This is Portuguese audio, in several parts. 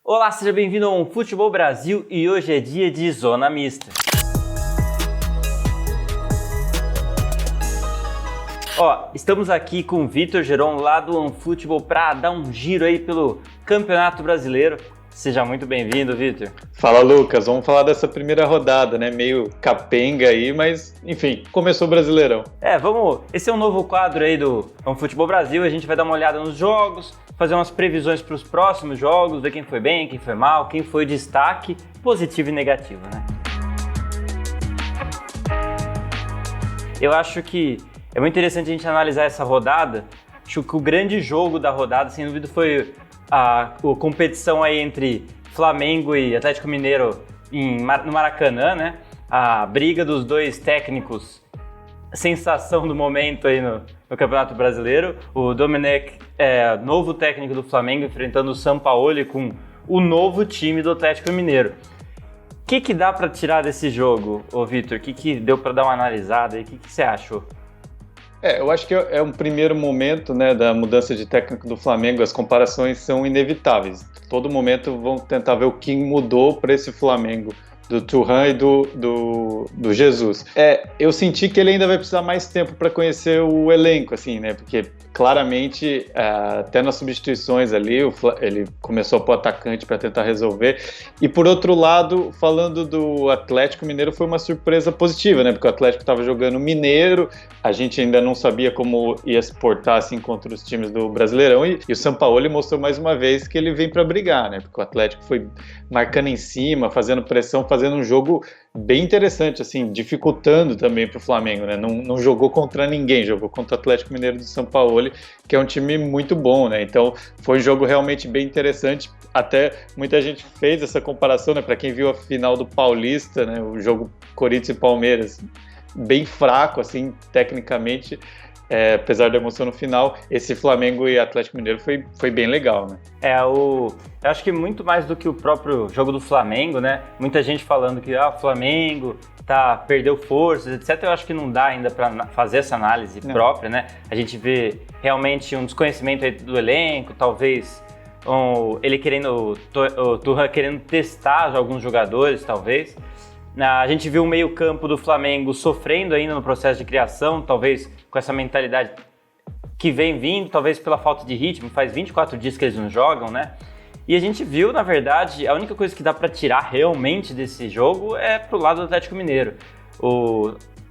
Olá, seja bem-vindo ao Futebol Brasil e hoje é dia de Zona Mista. Estamos aqui com o Vitor Geron lá do OneFootball para dar um giro aí pelo Campeonato Brasileiro. Seja muito bem-vindo, Vitor. Fala, Lucas. Vamos falar dessa primeira rodada, né? Meio capenga aí, mas enfim, começou o Brasileirão. Vamos. Esse é um novo quadro aí do OneFootball Brasil. A gente vai dar uma olhada nos jogos, fazer umas previsões para os próximos jogos, ver quem foi bem, quem foi mal, quem foi destaque, positivo e negativo, né? Eu acho que é muito interessante a gente analisar essa rodada. Acho que o grande jogo da rodada, sem dúvida, foi a competição aí entre Flamengo e Atlético Mineiro no Maracanã, né? A briga dos dois técnicos, sensação do momento aí no Campeonato Brasileiro. O Domenech, novo técnico do Flamengo, enfrentando o Sampaoli com o novo time do Atlético Mineiro. O que dá para tirar desse jogo, Vitor? O que deu para dar uma analisada aí? O que você achou? Eu acho que é um primeiro momento, né, da mudança de técnico do Flamengo. As comparações são inevitáveis. Todo momento vão tentar ver o que mudou para esse Flamengo, do Thuram e do Jesus. Eu senti que ele ainda vai precisar mais tempo para conhecer o elenco, assim, né? Porque claramente, até nas substituições ali, ele começou a pôr atacante para tentar resolver. E por outro lado, falando do Atlético Mineiro, foi uma surpresa positiva, né? Porque o Atlético estava jogando Mineiro, a gente ainda não sabia como ia se portar assim contra os times do Brasileirão, e o Sampaoli mostrou mais uma vez que ele vem para brigar, né? Porque o Atlético foi marcando em cima, fazendo pressão, fazendo um jogo bem interessante, assim, dificultando também para o Flamengo, né? Não jogou contra ninguém, jogou contra o Atlético Mineiro do Sampaoli, que é um time muito bom, né? Então foi um jogo realmente bem interessante. Até muita gente fez essa comparação, né? Para quem viu a final do Paulista, né? O jogo Corinthians e Palmeiras, bem fraco, assim, tecnicamente. Apesar da emoção no final, esse Flamengo e Atlético Mineiro foi bem legal, né? Eu acho que muito mais do que o próprio jogo do Flamengo, né? Muita gente falando que o Flamengo perdeu forças, etc. Eu acho que não dá ainda para fazer essa análise própria, né? A gente vê realmente um desconhecimento aí do elenco, talvez o Thuram querendo testar alguns jogadores, talvez. A gente viu o meio-campo do Flamengo sofrendo ainda no processo de criação, talvez com essa mentalidade que vem vindo, talvez pela falta de ritmo. Faz 24 dias que eles não jogam, né? E a gente viu, na verdade, a única coisa que dá para tirar realmente desse jogo é pro lado do Atlético Mineiro.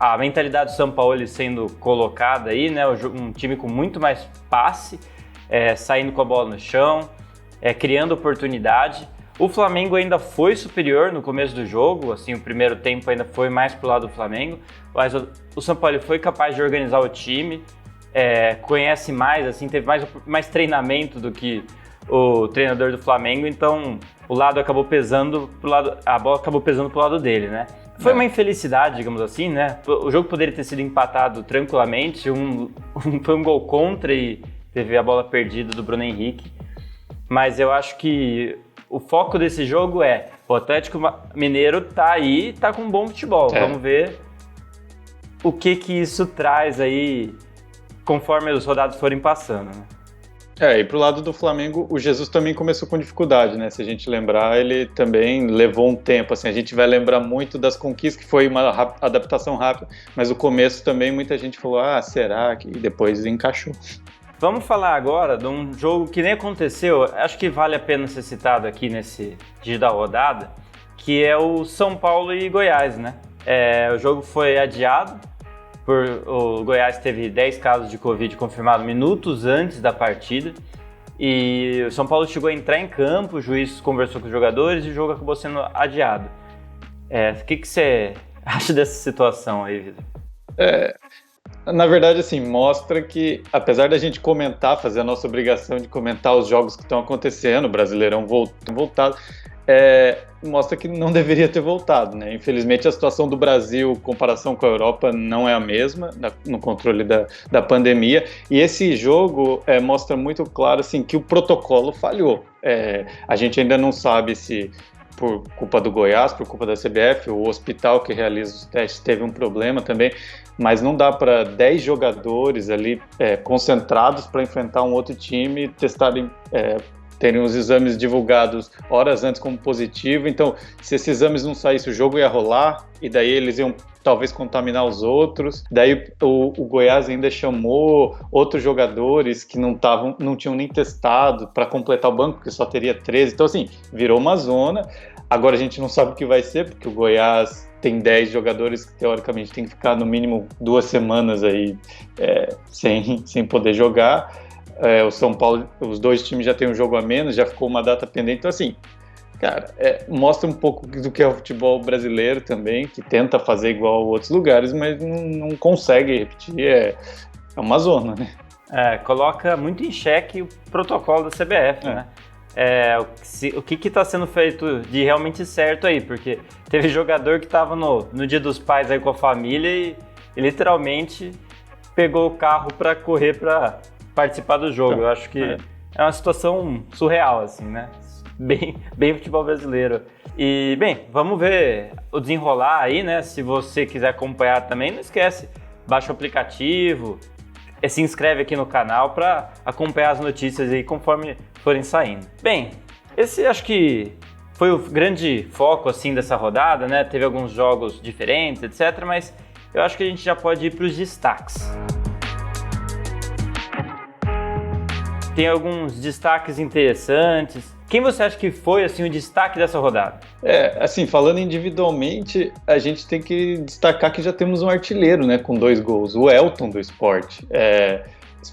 A mentalidade do Sampaoli sendo colocada aí, né? Um time com muito mais passe, saindo com a bola no chão, criando oportunidade. O Flamengo ainda foi superior no começo do jogo, assim, o primeiro tempo ainda foi mais pro lado do Flamengo, mas o Sampaoli foi capaz de organizar o time, conhece mais, assim, teve mais treinamento do que o treinador do Flamengo, então a bola acabou pesando pro lado dele, né? Foi uma infelicidade, digamos assim, né? O jogo poderia ter sido empatado tranquilamente, foi um gol contra e teve a bola perdida do Bruno Henrique, mas eu acho que o foco desse jogo o Atlético Mineiro tá aí, tá com um bom futebol. Vamos ver o que isso traz aí conforme os rodados forem passando, né? E pro lado do Flamengo, o Jesus também começou com dificuldade, né? Se a gente lembrar, ele também levou um tempo, assim, a gente vai lembrar muito das conquistas, que foi uma adaptação rápida, mas o começo também muita gente falou, será que... E depois encaixou. Vamos falar agora de um jogo que nem aconteceu, acho que vale a pena ser citado aqui nesse dia da rodada, que é o São Paulo e Goiás, né? O jogo foi adiado, o Goiás teve 10 casos de Covid confirmados minutos antes da partida, e o São Paulo chegou a entrar em campo, o juiz conversou com os jogadores e o jogo acabou sendo adiado. O que você acha dessa situação aí, Vitor? Na verdade, assim, mostra que, apesar da gente fazer a nossa obrigação de comentar os jogos que estão acontecendo, o Brasileirão voltado, mostra que não deveria ter voltado, né? Infelizmente, a situação do Brasil, em comparação com a Europa, não é a mesma no controle da pandemia, e esse jogo mostra muito claro, assim, que o protocolo falhou. A gente ainda não sabe se por culpa do Goiás, por culpa da CBF, o hospital que realiza os testes teve um problema também, mas não dá para 10 jogadores ali concentrados para enfrentar um outro time testarem terem os exames divulgados horas antes como positivo. Então, se esses exames não saíssem, o jogo ia rolar, e daí eles iam talvez contaminar os outros. Daí o Goiás ainda chamou outros jogadores que não tinham nem testado para completar o banco, porque só teria 13. Então, assim, virou uma zona. Agora a gente não sabe o que vai ser, porque o Goiás tem 10 jogadores que teoricamente tem que ficar no mínimo 2 semanas aí sem poder jogar. O São Paulo, os dois times já têm um jogo a menos, já ficou uma data pendente. Então, assim, cara, mostra um pouco do que é o futebol brasileiro também, que tenta fazer igual a outros lugares, mas não consegue repetir. É uma zona, né? Coloca muito em xeque o protocolo da CBF, né? O que está sendo feito de realmente certo aí, porque teve jogador que estava no Dia dos Pais aí com a família e literalmente pegou o carro para correr para participar do jogo. Eu acho que é uma situação surreal, assim, né? Bem futebol brasileiro. E, bem, vamos ver o desenrolar aí, né? Se você quiser acompanhar também, não esquece, baixa o aplicativo, se inscreve aqui no canal para acompanhar as notícias aí conforme forem saindo. Bem, esse acho que foi o grande foco, assim, dessa rodada, né? Teve alguns jogos diferentes, etc., mas eu acho que a gente já pode ir para os destaques. Tem alguns destaques interessantes. Quem você acha que foi, assim, o destaque dessa rodada? Assim, falando individualmente, a gente tem que destacar que já temos um artilheiro, né, com 2 gols, o Elton do Sport.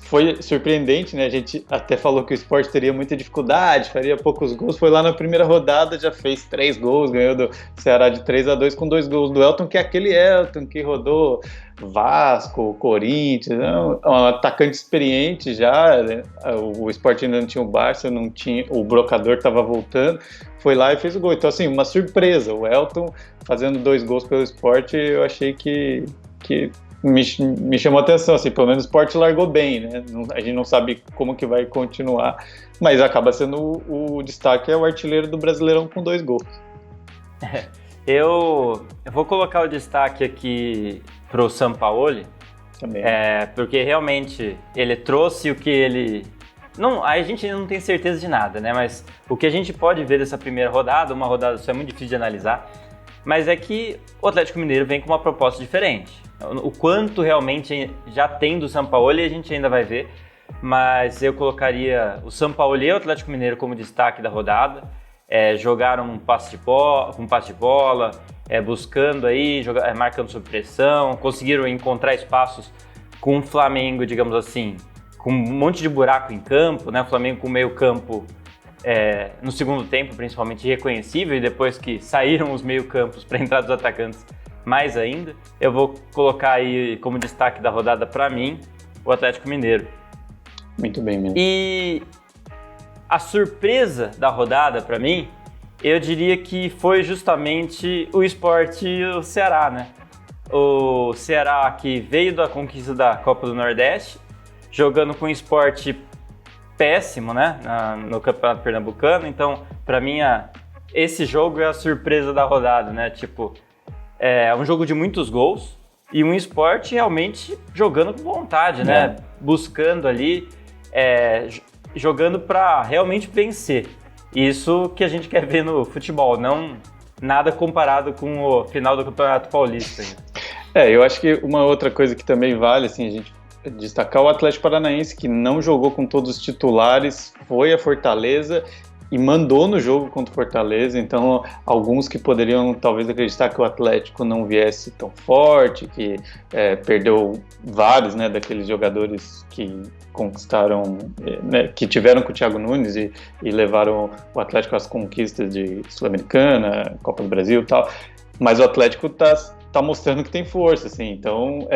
Foi surpreendente, né? A gente até falou que o Sport teria muita dificuldade, faria poucos gols. Foi lá na primeira rodada, já fez 3 gols, ganhou do Ceará de 3-2 com 2 gols do Elton, que é aquele Elton que rodou Vasco, Corinthians, um atacante experiente já, né? O Sport ainda não tinha o Barça, não tinha, o Brocador estava voltando, foi lá e fez o gol. Então, assim, uma surpresa, o Elton fazendo 2 gols pelo Sport, eu achei que me chamou a atenção, assim, pelo menos o Sport largou bem, né? A gente não sabe como que vai continuar, mas acaba sendo o destaque, é o artilheiro do Brasileirão com 2 gols. Eu vou colocar o destaque aqui pro Sampaoli, também. Porque realmente ele trouxe o que ele... a gente ainda não tem certeza de nada, né? Mas o que a gente pode ver dessa primeira rodada, uma rodada só é muito difícil de analisar, mas é que o Atlético Mineiro vem com uma proposta diferente. O quanto realmente já tem do Sampaoli a gente ainda vai ver, mas eu colocaria o Sampaoli e o Atlético Mineiro como destaque da rodada. Jogaram com passe de bola, buscando aí, marcando sob pressão, conseguiram encontrar espaços com o Flamengo, digamos assim, com um monte de buraco em campo, né? O Flamengo com meio campo no segundo tempo, principalmente irreconhecível, e depois que saíram os meio campos para entrar dos atacantes, mais ainda. Eu vou colocar aí como destaque da rodada para mim, o Atlético Mineiro. Muito bem mesmo. E a surpresa da rodada para mim, eu diria que foi justamente o Sport e o Ceará, né? O Ceará que veio da conquista da Copa do Nordeste, jogando com um Sport péssimo, né? No Campeonato Pernambucano. Então, para mim, esse jogo é a surpresa da rodada, né? Tipo, é um jogo de muitos gols e um Sport realmente jogando com vontade, né? Buscando ali, jogando para realmente vencer. Isso que a gente quer ver no futebol, não nada comparado com o final do Campeonato Paulista. Eu acho que uma outra coisa que também vale, assim, a gente destacar o Atlético Paranaense, que não jogou com todos os titulares, foi a Fortaleza e mandou no jogo contra o Fortaleza. Então, alguns que poderiam talvez acreditar que o Atlético não viesse tão forte, que perdeu vários, né, daqueles jogadores que conquistaram, né, que tiveram com o Thiago Nunes e levaram o Atlético às conquistas de Sul-Americana, Copa do Brasil e tal. Mas o Atlético tá mostrando que tem força, assim. Então,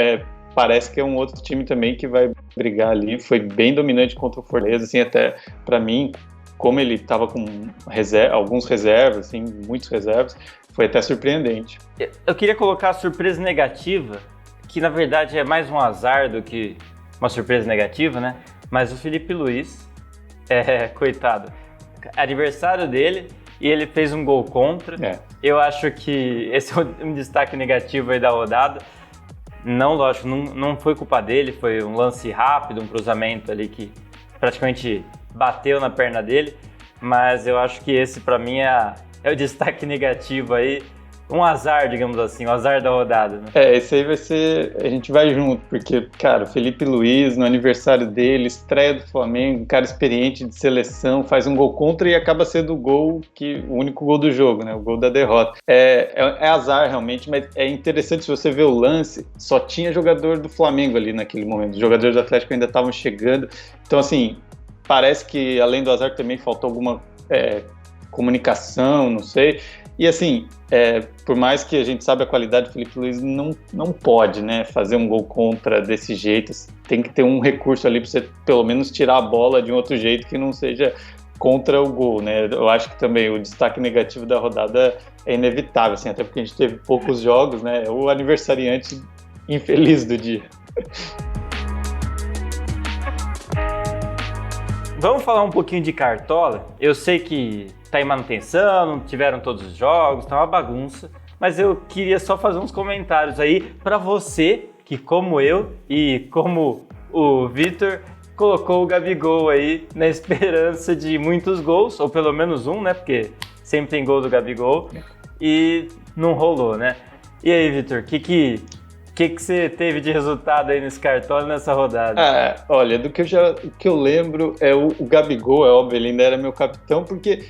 parece que é um outro time também que vai brigar ali. Foi bem dominante contra o Fortaleza, assim, até para mim, como ele estava com alguns reservas, assim, muitos reservas, foi até surpreendente. Eu queria colocar a surpresa negativa, que na verdade é mais um azar do que uma surpresa negativa, né? Mas o Felipe Luiz, coitado, aniversário dele e ele fez um gol contra. Eu acho que esse é um destaque negativo aí da rodada. Não, lógico, não foi culpa dele, foi um lance rápido, um cruzamento ali que praticamente bateu na perna dele, mas eu acho que esse para mim é o destaque negativo aí, um azar, digamos assim, o azar da rodada, né? Esse aí vai ser, a gente vai junto, porque, cara, o Felipe Luiz, no aniversário dele, estreia do Flamengo, um cara experiente de seleção, faz um gol contra e acaba sendo o único gol do jogo, né, o gol da derrota. É azar, realmente, mas é interessante se você ver o lance, só tinha jogador do Flamengo ali naquele momento, os jogadores do Atlético ainda estavam chegando, então, assim, parece que, além do azar, também faltou alguma comunicação, não sei. E assim, por mais que a gente saiba a qualidade do Felipe Luiz, não pode, né, fazer um gol contra desse jeito. Tem que ter um recurso ali para você pelo menos tirar a bola de um outro jeito que não seja contra o gol, né? Eu acho que também o destaque negativo da rodada é inevitável, assim, até porque a gente teve poucos jogos, né? É o aniversariante infeliz do dia. Vamos falar um pouquinho de Cartola. Eu sei que tá em manutenção, não tiveram todos os jogos, tá uma bagunça, mas eu queria só fazer uns comentários aí para você que, como eu e como o Vitor, colocou o Gabigol aí na esperança de muitos gols, ou pelo menos um, né? Porque sempre tem gol do Gabigol e não rolou, né? E aí, Vitor, o que você teve de resultado aí nesse Cartola nessa rodada? Olha, do que eu lembro, o Gabigol, é óbvio, ele ainda era meu capitão, porque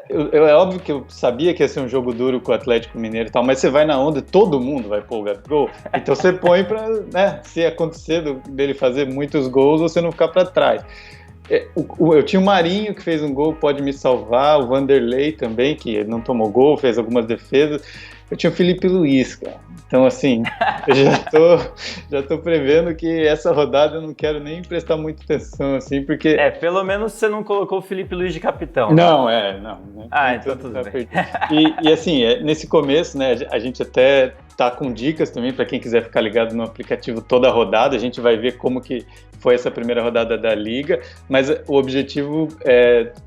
é óbvio que eu sabia que ia ser um jogo duro com o Atlético Mineiro e tal, mas você vai na onda, todo mundo vai pôr o Gabigol, então você põe pra, né, se acontecer dele fazer muitos gols, você não ficar pra trás. Eu tinha o Marinho, que fez um gol, pode me salvar, o Vanderlei também, que não tomou gol, fez algumas defesas. Eu tinha o Felipe Luiz, cara. Então, assim, eu já tô prevendo que essa rodada eu não quero nem prestar muita atenção, assim, porque... Pelo menos você não colocou o Felipe Luiz de capitão. Não. Então tudo bem. E assim, nesse começo, né, a gente até tá com dicas também para quem quiser ficar ligado no aplicativo toda a rodada. A gente vai ver como que foi essa primeira rodada da Liga, mas o objetivo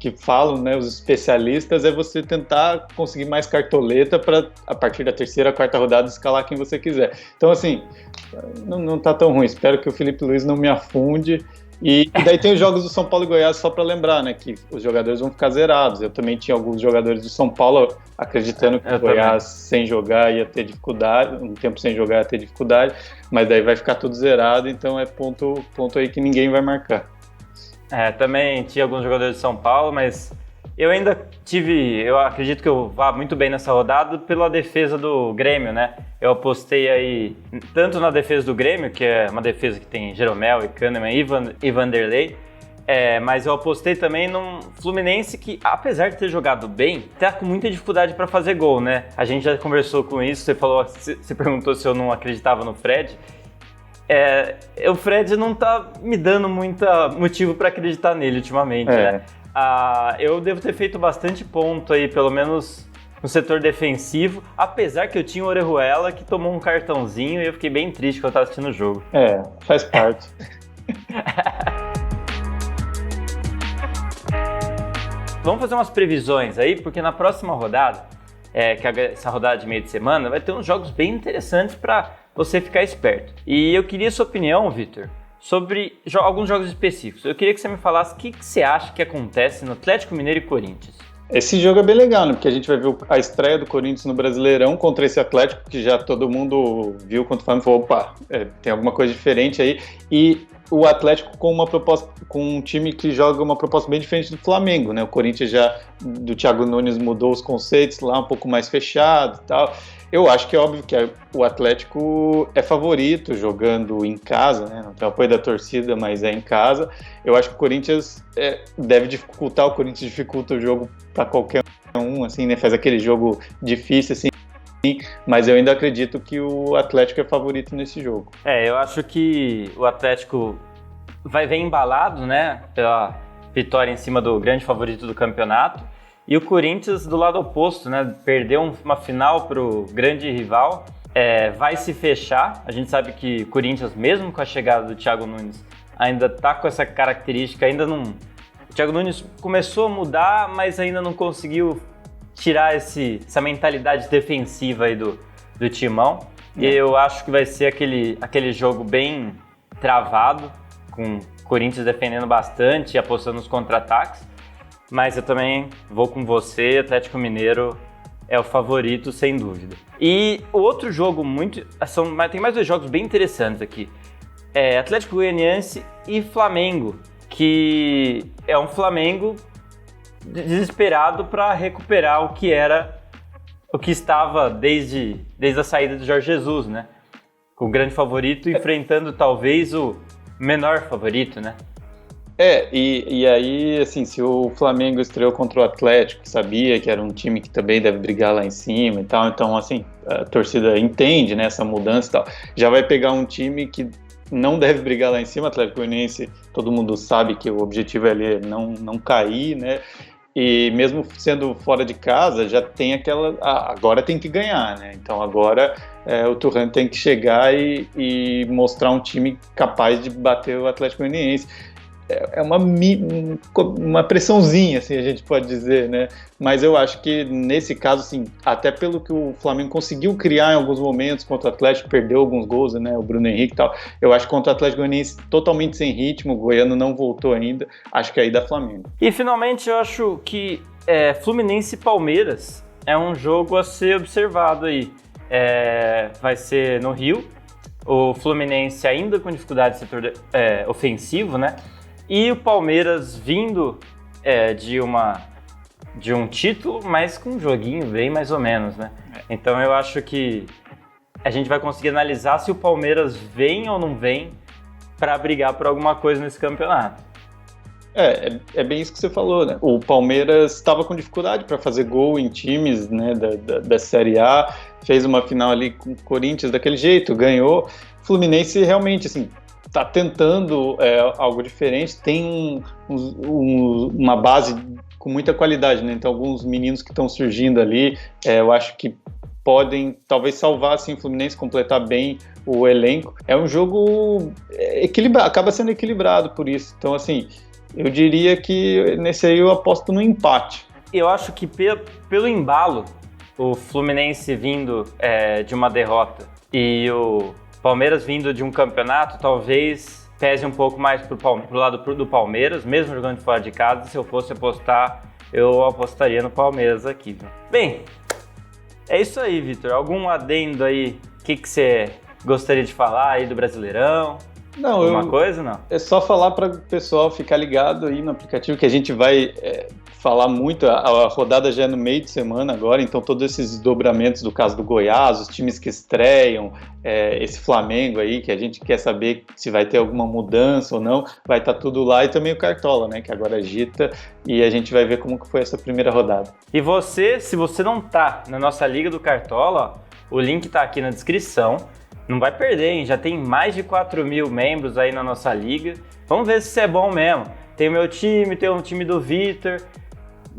que falam, né, os especialistas, é você tentar conseguir mais cartoleta para, a partir da terceira, quarta rodada, escalar quem você quiser. Então, assim, não tá tão ruim. Espero que o Felipe Luiz não me afunde. E daí tem os jogos do São Paulo e Goiás, só para lembrar, né, que os jogadores vão ficar zerados. Eu também tinha alguns jogadores do São Paulo acreditando que o Goiás sem jogar ia ter dificuldade, um tempo sem jogar ia ter dificuldade, mas daí vai ficar tudo zerado, então é ponto aí que ninguém vai marcar. Também tinha alguns jogadores de São Paulo, mas eu acredito que eu vá muito bem nessa rodada pela defesa do Grêmio, né? Eu apostei aí tanto na defesa do Grêmio, que é uma defesa que tem Jeromel e Kahneman e Vanderlei, mas eu apostei também num Fluminense que, apesar de ter jogado bem, tá com muita dificuldade para fazer gol, né? A gente já conversou com isso, você perguntou se eu não acreditava no Fred. O Fred não tá me dando muito motivo para acreditar nele ultimamente, né? Eu devo ter feito bastante ponto aí, pelo menos no setor defensivo, apesar que eu tinha o Orejuela que tomou um cartãozinho e eu fiquei bem triste quando eu tava assistindo o jogo. Faz parte. Vamos fazer umas previsões aí, porque na próxima rodada, essa rodada de meio de semana, vai ter uns jogos bem interessantes para você ficar esperto. E eu queria sua opinião, Vitor, sobre alguns jogos específicos. Eu queria que você me falasse o que você acha que acontece no Atlético Mineiro e Corinthians. Esse jogo é bem legal, né? Porque a gente vai ver a estreia do Corinthians no Brasileirão contra esse Atlético, que já todo mundo viu quando falando, falou, opa, tem alguma coisa diferente aí. E o Atlético com um time que joga uma proposta bem diferente do Flamengo, né? O Corinthians do Thiago Nunes mudou os conceitos lá, um pouco mais fechado e tal. Eu acho que é óbvio que o Atlético é favorito jogando em casa, né? Não tem o apoio da torcida, mas é em casa. Eu acho que o Corinthians deve dificultar, o Corinthians dificulta o jogo para qualquer um, assim, né? Faz aquele jogo difícil, assim, mas eu ainda acredito que o Atlético é favorito nesse jogo. Eu acho que o Atlético vai vir embalado, né? Pela vitória em cima do grande favorito do campeonato. E o Corinthians do lado oposto, né? Perdeu uma final para o grande rival, vai se fechar. A gente sabe que o Corinthians, mesmo com a chegada do Thiago Nunes, ainda está com essa característica, o Thiago Nunes começou a mudar, mas ainda não conseguiu tirar essa mentalidade defensiva aí do timão. E eu acho que vai ser aquele jogo bem travado, com o Corinthians defendendo bastante e apostando nos contra-ataques. mas eu também vou com você, Atlético Mineiro é o favorito, sem dúvida. E o outro jogo tem mais 2 jogos bem interessantes aqui. Atlético Goianiense e Flamengo, que é um Flamengo desesperado para recuperar o que estava desde a saída de Jorge Jesus, né? O grande favorito enfrentando talvez o menor favorito, né? E aí, assim, se o Flamengo estreou contra o Atlético, que sabia que era um time que também deve brigar lá em cima e tal, então, assim, a torcida entende, né, essa mudança e tal, já vai pegar um time que não deve brigar lá em cima. Atlético Goianiense, todo mundo sabe que o objetivo ali é não cair, né, e mesmo sendo fora de casa, já tem agora tem que ganhar, né, então agora o Thuram tem que chegar e mostrar um time capaz de bater o Atlético Goianiense. É uma pressãozinha, assim, a gente pode dizer, né? Mas eu acho que nesse caso, assim, até pelo que o Flamengo conseguiu criar em alguns momentos contra o Atlético, perdeu alguns gols, né? O Bruno Henrique e tal. Eu acho que contra o Atlético Goianiense totalmente sem ritmo, o Goiano não voltou ainda. Acho que aí dá Flamengo. E finalmente eu acho que Fluminense e Palmeiras é um jogo a ser observado aí. Vai ser no Rio. O Fluminense ainda com dificuldade no setor ofensivo, né? E o Palmeiras vindo de um título, mas com um joguinho bem mais ou menos, né? Então eu acho que a gente vai conseguir analisar se o Palmeiras vem ou não vem para brigar por alguma coisa nesse campeonato. É bem isso que você falou, né? O Palmeiras estava com dificuldade para fazer gol em times, né, da Série A, fez uma final ali com o Corinthians daquele jeito, ganhou. Fluminense realmente, assim, está tentando algo diferente, tem uma base com muita qualidade, né? Então alguns meninos que estão surgindo ali, eu acho que podem talvez salvar assim, o Fluminense, completar bem o elenco. É um jogo acaba sendo equilibrado por isso. Então, assim, eu diria que nesse aí eu aposto no empate. Eu acho que pelo embalo, o Fluminense vindo de uma derrota e o Palmeiras vindo de um campeonato, talvez pese um pouco mais pro lado do Palmeiras, mesmo jogando fora de casa. Se eu fosse apostar, eu apostaria no Palmeiras aqui, viu? Bem, é isso aí, Vitor. Algum adendo aí? O que você gostaria de falar aí do Brasileirão? Não, alguma coisa, não? É só falar para o pessoal ficar ligado aí no aplicativo, que a gente vai falar muito. A rodada já é no meio de semana agora, então todos esses desdobramentos do caso do Goiás, os times que estreiam, esse Flamengo aí, que a gente quer saber se vai ter alguma mudança ou não, vai estar tudo lá, e também o Cartola, né, que agora agita, e a gente vai ver como que foi essa primeira rodada. E se você não tá na nossa Liga do Cartola, ó, o link tá aqui na descrição. Não vai perder, hein? Já tem mais de 4.000 membros aí na nossa liga. Vamos ver se isso é bom mesmo. Tem o meu time, tem o time do Vitor.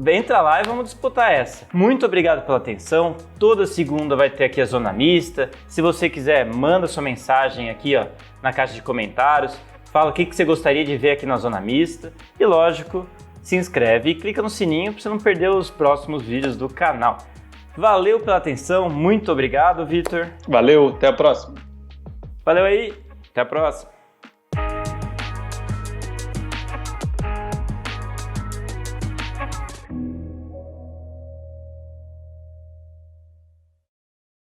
Entra lá e vamos disputar essa. Muito obrigado pela atenção. Toda segunda vai ter aqui a Zona Mista. Se você quiser, manda sua mensagem aqui, ó, na caixa de comentários. Fala o que você gostaria de ver aqui na Zona Mista. E lógico, se inscreve e clica no sininho para você não perder os próximos vídeos do canal. Valeu pela atenção, muito obrigado, Vitor. Valeu, até a próxima. Valeu aí, até a próxima.